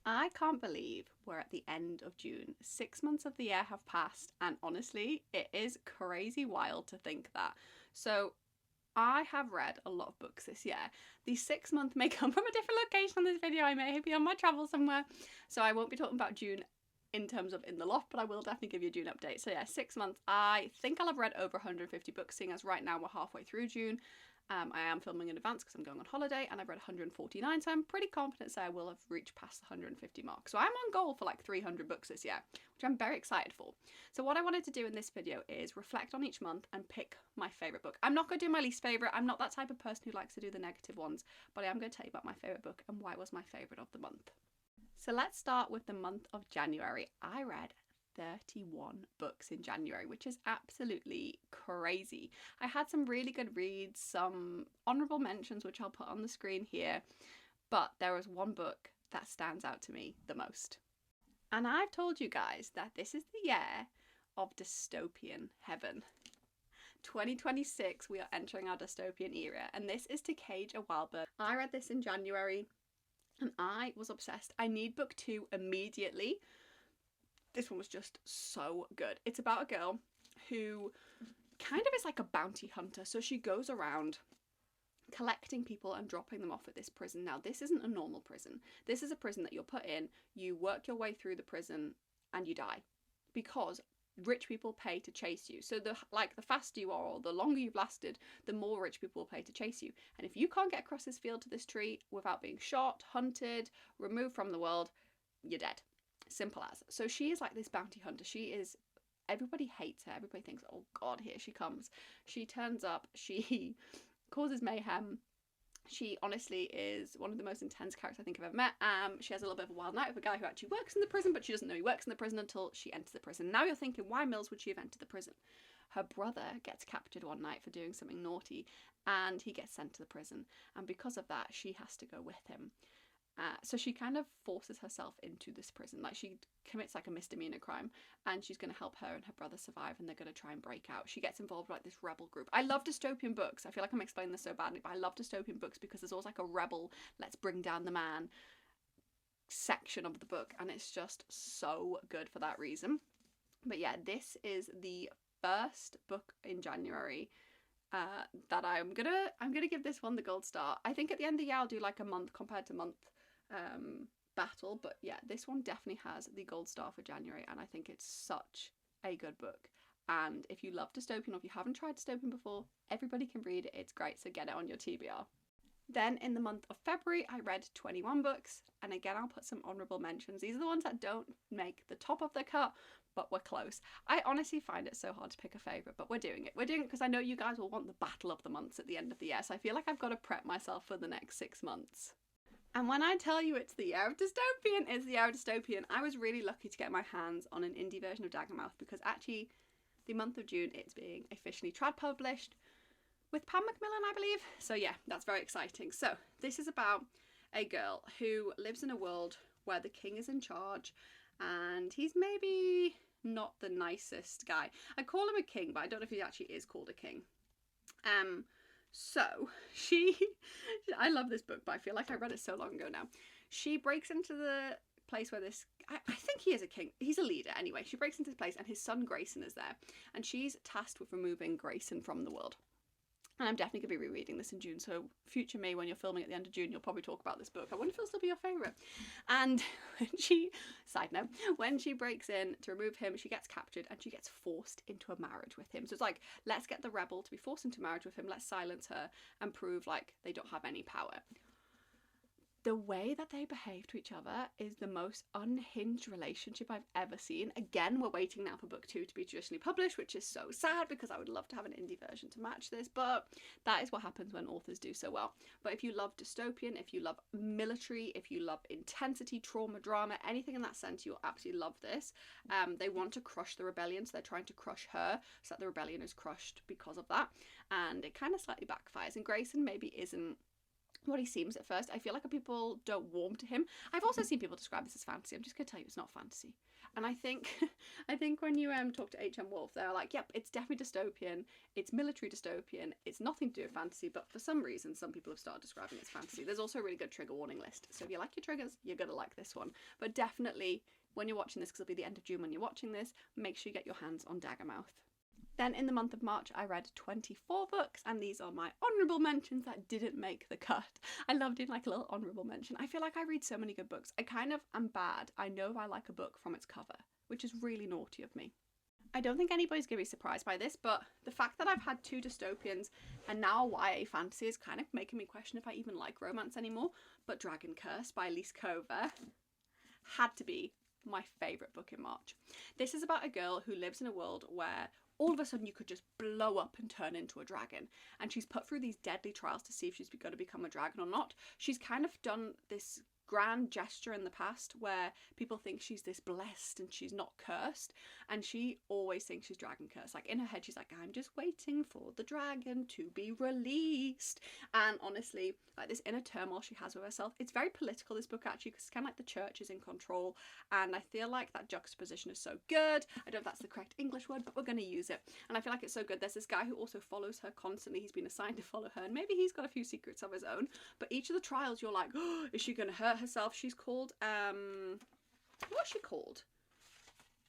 I can't believe we're at the end of June. 6 months of the year have passed, and honestly, it is crazy wild to think that. So, I have read a lot of books this year. The 6 month may come from a different location on this video. I may be on my travel somewhere, so I won't be talking about June in terms of in the loft, but I will definitely give you a June update. So yeah, 6 months. I think I'll have read over 150 books, seeing as right now we're halfway through June. I am filming in advance because I'm going on holiday, and I've read 149, so I'm pretty confident to say I will have reached past the 150 mark. So I'm on goal for like 300 books this year, which I'm very excited for. So what I wanted to do in this video is reflect on each month and pick my favourite book. I'm not going to do my least favourite. I'm not that type of person who likes to do the negative ones, but I am going to tell you about my favourite book and why it was my favourite of the month. So let's start with the month of January. I read 31 books in January, which is absolutely crazy. I had some really good reads, some honourable mentions, which I'll put on the screen here, but there was one book that stands out to me the most. And I've told you guys that this is the year of dystopian heaven. 2026, we are entering our dystopian era, and this is To Cage a Wild Bird. I read this in January, and I was obsessed. I need book 2 immediately. This one was just so good. It's about a girl who kind of is like a bounty hunter. So she goes around collecting people and dropping them off at this prison. Now, this isn't a normal prison. This is a prison that you're put in, you work your way through the prison, and you die. Because rich people pay to chase you. So the faster you are, or the longer you've lasted, the more rich people will pay to chase you. And if you can't get across this field to this tree without being shot, hunted, removed from the world, you're dead. Simple as. So she is like this bounty hunter. Everybody hates her. Everybody thinks, oh God, here she comes. She turns up. She causes mayhem. She honestly is one of the most intense characters I think I've ever met. She has a little bit of a wild night with a guy who actually works in the prison, but she doesn't know he works in the prison until she enters the prison. Now you're thinking, why Mills would she have entered the prison? Her brother gets captured one night for doing something naughty, and he gets sent to the prison. And because of that, she has to go with him. So she kind of forces herself into this prison. Like, she commits like a misdemeanor crime, and she's going to help her and her brother survive, and they're going to try and break out. She gets involved with like this rebel group. I love dystopian books. I feel like I'm explaining this so badly, but I love dystopian books because there's always like a rebel, let's bring down the man section of the book, and it's just so good for that reason. But yeah, this is the first book in January that I'm gonna give this one the gold star. I think at the end of the year I'll do like a month compared to month battle, but yeah, this one definitely has the gold star for January, and I think it's such a good book. And if you love dystopian, or if you haven't tried dystopian before, everybody can read it. It's great, so get it on your TBR. Then in the month of February, I read 21 books, and again, I'll put some honourable mentions. These are the ones that don't make the top of the cut, but we're close. I honestly find it so hard to pick a favourite, but we're doing it. We're doing it because I know you guys will want the battle of the months at the end of the year, so I feel like I've got to prep myself for the next 6 months. And when I tell you it's the year of dystopian, it's the year of dystopian. I was really lucky to get my hands on an indie version of Daggermouth, because actually the month of June it's being officially trad published with Pam Macmillan, I believe. So yeah, that's very exciting. So this is about a girl who lives in a world where the king is in charge, and he's maybe not the nicest guy. I call him a king, but I don't know if he actually is called a king. So I love this book, but I feel like I read it so long ago now. She breaks into the place where I think he is a king. He's a leader anyway. She breaks into this place, and his son Grayson is there, and she's tasked with removing Grayson from the world. And I'm definitely going to be rereading this in June, so future me, when you're filming at the end of June, you'll probably talk about this book. I wonder if it'll still be your favourite. And side note, when she breaks in to remove him, she gets captured and she gets forced into a marriage with him. So it's like, let's get the rebel to be forced into marriage with him, let's silence her and prove like they don't have any power. The way that they behave to each other is the most unhinged relationship I've ever seen. Again, we're waiting now for book 2 to be traditionally published, which is so sad because I would love to have an indie version to match this, but that is what happens when authors do so well. But if you love dystopian, if you love military, if you love intensity, trauma, drama, anything in that sense, you'll absolutely love this. They want to crush the rebellion, so they're trying to crush her so that the rebellion is crushed because of that, and it kind of slightly backfires, and Grayson maybe isn't what he seems at first. I feel like people don't warm to him. I've also seen people describe this as fantasy. I'm just gonna tell you it's not fantasy. And I think when you talk to H.M. Wolfe, they're like, yep, it's definitely dystopian, it's military dystopian, it's nothing to do with fantasy, but for some reason some people have started describing it as fantasy. There's also a really good trigger warning list, so if you like your triggers, you're gonna like this one. But definitely when you're watching this, because it'll be the end of June when you're watching this, make sure you get your hands on Daggermouth. Then in the month of March, I read 24 books, and these are my honourable mentions that didn't make the cut. I love doing like a little honourable mention. I feel like I read so many good books. I kind of am bad. I know if I like a book from its cover, which is really naughty of me. I don't think anybody's going to be surprised by this, but the fact that I've had 2 dystopians and now a YA fantasy is kind of making me question if I even like romance anymore. But Dragon Curse by Elise Kova had to be my favourite book in March. This is about a girl who lives in a world where all of a sudden you could just blow up and turn into a dragon, and she's put through these deadly trials to see if she's going to become a dragon or not. She's kind of done this grand gesture in the past where people think she's this blessed and she's not cursed, and she always thinks she's dragon cursed. Like in her head she's like, I'm just waiting for the dragon to be released. And honestly, like this inner turmoil she has with herself, it's very political, this book actually, because it's kind of like the church is in control, and I feel like that juxtaposition is so good. I don't know if that's the correct English word, but we're going to use it, and I feel like it's so good. There's this guy who also follows her constantly. He's been assigned to follow her, and maybe he's got a few secrets of his own, but each of the trials you're like, oh, is she going to hurt herself? She's called what's she called?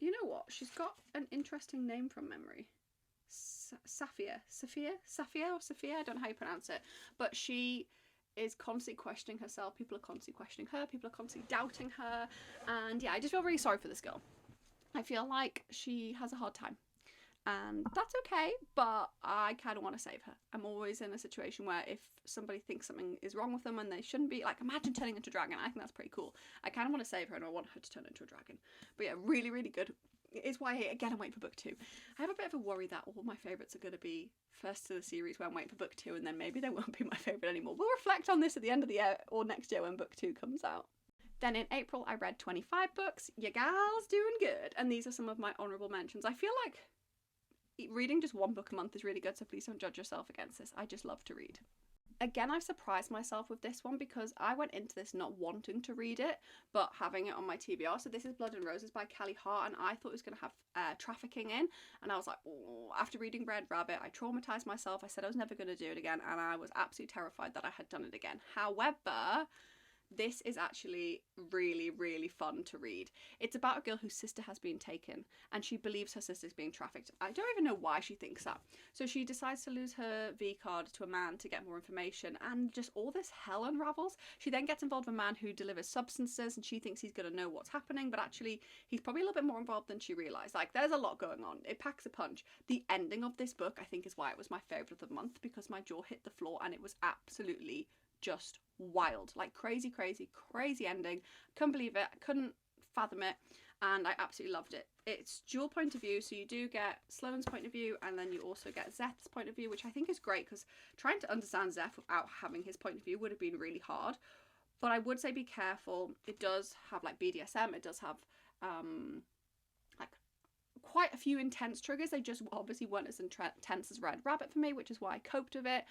You know what, she's got an interesting name from memory. Sophia, I don't know how you pronounce it, but she is constantly questioning herself. People are constantly questioning her, people are constantly doubting her, and yeah, I just feel really sorry for this girl. I feel like she has a hard time, and that's okay, but I kind of want to save her. I'm always in a situation where if somebody thinks something is wrong with them and they shouldn't be, like imagine turning into a dragon, I think that's pretty cool. I kind of want to save her and I want her to turn into a dragon. But yeah, really, really good. It's why, again, I'm waiting for book 2. I have a bit of a worry that all my favourites are going to be first to the series where I'm waiting for book 2, and then maybe they won't be my favourite anymore. We'll reflect on this at the end of the year or next year when book 2 comes out. Then in April, I read 25 books. Your gal's doing good. And these are some of my honourable mentions. I feel like reading just 1 book a month is really good, so please don't judge yourself against this. I just love to read. Again, I've surprised myself with this one because I went into this not wanting to read it, but having it on my TBR. So this is Blood and Roses by Callie, Hart, and I thought it was going to have trafficking in, and I was like, oh. After reading Red Rabbit, I traumatized myself. I said I was never going to do it again, and I was absolutely terrified that I had done it again. However, this is actually really, really fun to read. It's about a girl whose sister has been taken, and she believes her sister's being trafficked. I don't even know why she thinks that. So she decides to lose her V card to a man to get more information, and just all this hell unravels. She then gets involved with a man who delivers substances, and she thinks he's going to know what's happening, but actually he's probably a little bit more involved than she realised. Like, there's a lot going on. It packs a punch. The ending of this book, I think, is why it was my favourite of the month, because my jaw hit the floor and it was absolutely just wild. Like crazy ending. Couldn't believe it. I couldn't fathom it, and I absolutely loved it. It's dual point of view, so you do get Sloane's point of view and then you also get Zeth's point of view, which I think is great, because trying to understand Zeth without having his point of view would have been really hard. But I would say be careful. It does have like BDSM, it does have like quite a few intense triggers. They just obviously weren't as intense as Red Rabbit for me, which is why I coped with it.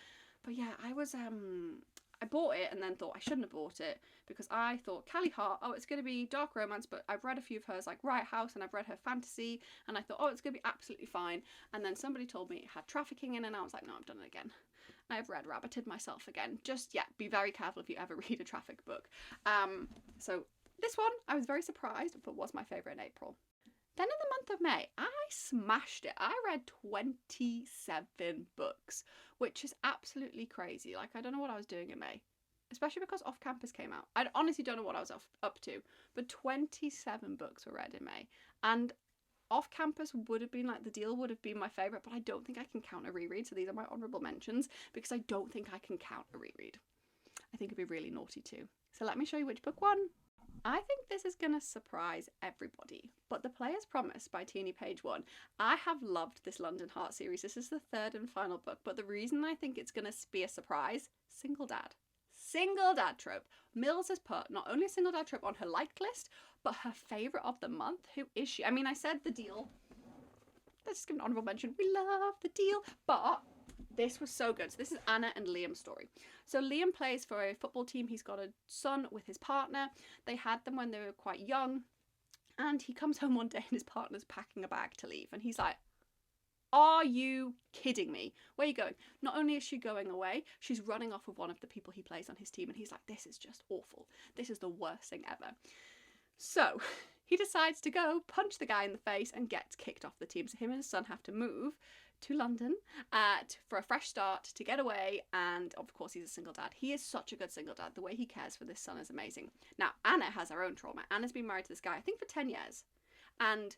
But yeah, I bought it and then thought I shouldn't have bought it, because I thought Callie Hart, oh, it's going to be dark romance, but I've read a few of hers, like Riot House, and I've read her fantasy, and I thought, oh, it's going to be absolutely fine. And then somebody told me it had trafficking in, and I was like, no, I've done it again. I've Red Rabbited myself again. Just, yeah, be very careful if you ever read a traffic book. So this one, I was very surprised, but was my favourite in April. Then in the month of May, I smashed it. I read 27 books, which is absolutely crazy. Like, I don't know what I was doing in May, especially because Off Campus came out. I honestly don't know what I was up to, but 27 books were read in May. And Off Campus would have been like, the deal would have been my favourite, but I don't think I can count a reread. So these are my honourable mentions, because I don't think I can count a reread. I think it'd be really naughty too. So let me show you which book won. I think this is going to surprise everybody, but The Player's Promise by Tierney Page 1. I have loved this London Heart series. This is the 3rd and final book, but the reason I think it's going to be a surprise, single dad. Single dad trope. Mills has put not only a single dad trope on her liked list, but her favourite of the month. Who is she? I mean, I said The Deal. Let's just give an honourable mention. We love The Deal, but This was so good. So this is Anna and Liam's story. So Liam plays for a football team. He's got a son with his partner. They had them when they were quite young. And he comes home one day and his partner's packing a bag to leave. And he's like, are you kidding me? Where are you going? Not only is she going away, she's running off with one of the people he plays on his team. And he's like, this is just awful. This is the worst thing ever. So he decides to go punch the guy in the face and gets kicked off the team. So him and his son have to move to London for a fresh start, to get away, and of course he's a single dad. He is such a good single dad. The way he cares for this son is amazing. Now Anna has her own trauma. Anna's been married to this guy I think for 10 years, and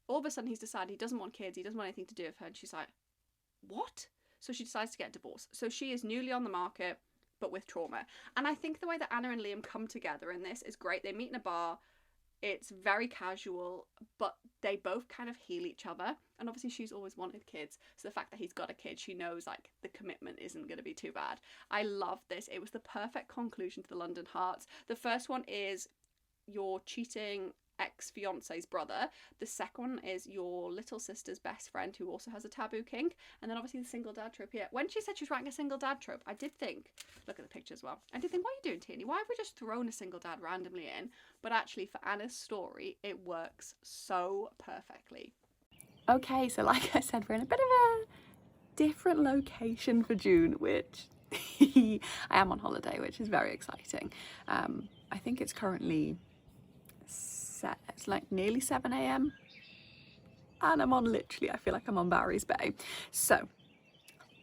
all of a sudden he's decided he doesn't want kids, he doesn't want anything to do with her, and she's like, what? So she decides to get a divorce. So she is newly on the market but with trauma. And I think the way that Anna and Liam come together in this is great. They meet in a bar. It's very casual, but they both kind of heal each other. And obviously she's always wanted kids, so the fact that he's got a kid, she knows like the commitment isn't going to be too bad. I love this. It was the perfect conclusion to the London Hearts. The first one is your cheating ex-fiance's brother. The second one is your little sister's best friend who also has a taboo kink. And then obviously the single dad trope here. When she said she was writing a single dad trope, I did think, look at the picture as well, I did think, what are you doing, Tierney? Why have we just thrown a single dad randomly in? But actually for Anna's story, it works so perfectly. Okay, so like I said, we're in a bit of a different location for June, which I am on holiday, which is very exciting. I think it's currently it's like nearly 7 a.m. and I'm on literally, I feel like I'm on Barry's Bay. So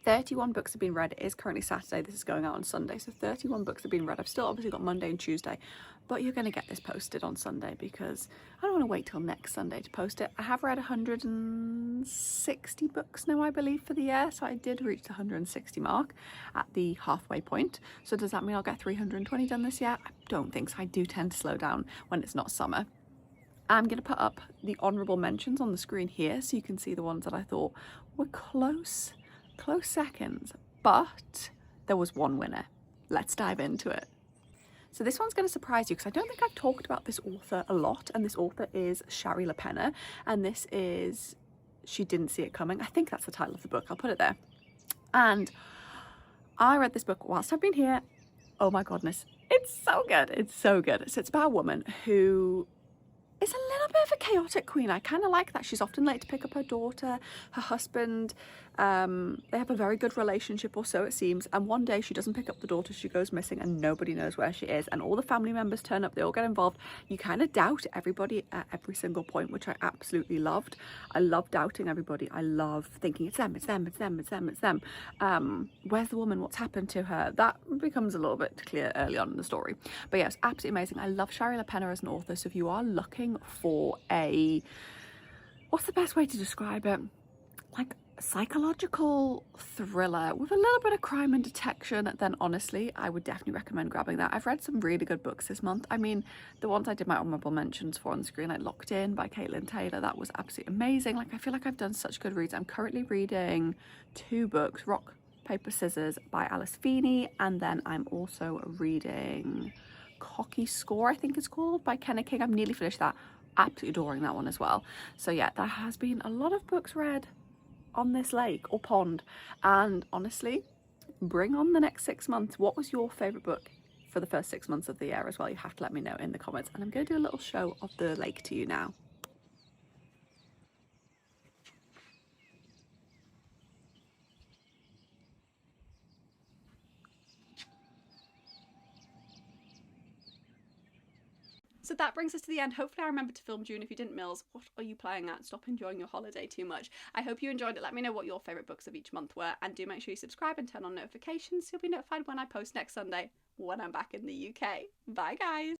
31 books have been read. It is currently Saturday, this is going out on Sunday, so 31 books have been read. I've still obviously got Monday and Tuesday, but you're going to get this posted on Sunday because I don't want to wait till next Sunday to post it. I have read 160 books now, I believe, for the year, so I did reach the 160 mark at the halfway point. So does that mean I'll get 320 done this year? I don't think so. I do tend to slow down when it's not summer. I'm going to put up the honourable mentions on the screen here so you can see the ones that I thought were close seconds, but there was one winner. Let's dive into it. So this one's going to surprise you because I don't think I've talked about this author a lot, and this author is Shari Lapena, and this is She Didn't See It Coming. I think that's the title of the book. I'll put it there. And I read this book whilst I've been here. Oh my goodness, it's so good. It's so good. So it's about a woman who is a little bit of a chaotic queen. I kind of like that. She's often late to pick up her daughter, her husband. They have a very good relationship, or so it seems. And one day she doesn't pick up the daughter, she goes missing, and nobody knows where she is. And all the family members turn up, they all get involved. You kind of doubt everybody at every single point, which I absolutely loved. I love doubting everybody. I love thinking it's them, it's them, it's them, it's them, it's them. Where's the woman? What's happened to her? That becomes a little bit clear early on in the story. But yeah, it's absolutely amazing. I love Shari Lapena as an author. So if you are looking for a, what's the best way to describe it? Like psychological thriller with a little bit of crime and detection, then honestly I would definitely recommend grabbing that. I've read some really good books this month. I mean, the ones I did my honourable mentions for on the screen, like Locked In by Caitlin Taylor, that was absolutely amazing. Like I feel like I've done such good reads. I'm currently reading 2 books, Rock, Paper, Scissors by Alice Feeney, and then I'm also reading Cocky Score, I think it's called, by Kenna King. I've nearly finished that. Absolutely adoring that one as well. So yeah, there has been a lot of books read on this lake or pond, and honestly, bring on the next 6 months. What was your favourite book for the first 6 months of the year as well? You have to let me know in the comments, and I'm going to do a little show of the lake to you now. So that brings us to the end. Hopefully I remember to film June. If you didn't, Mills, what are you playing at? Stop enjoying your holiday too much. I hope you enjoyed it. Let me know what your favourite books of each month were, and do make sure you subscribe and turn on notifications so you'll be notified when I post next Sunday when I'm back in the UK. Bye guys!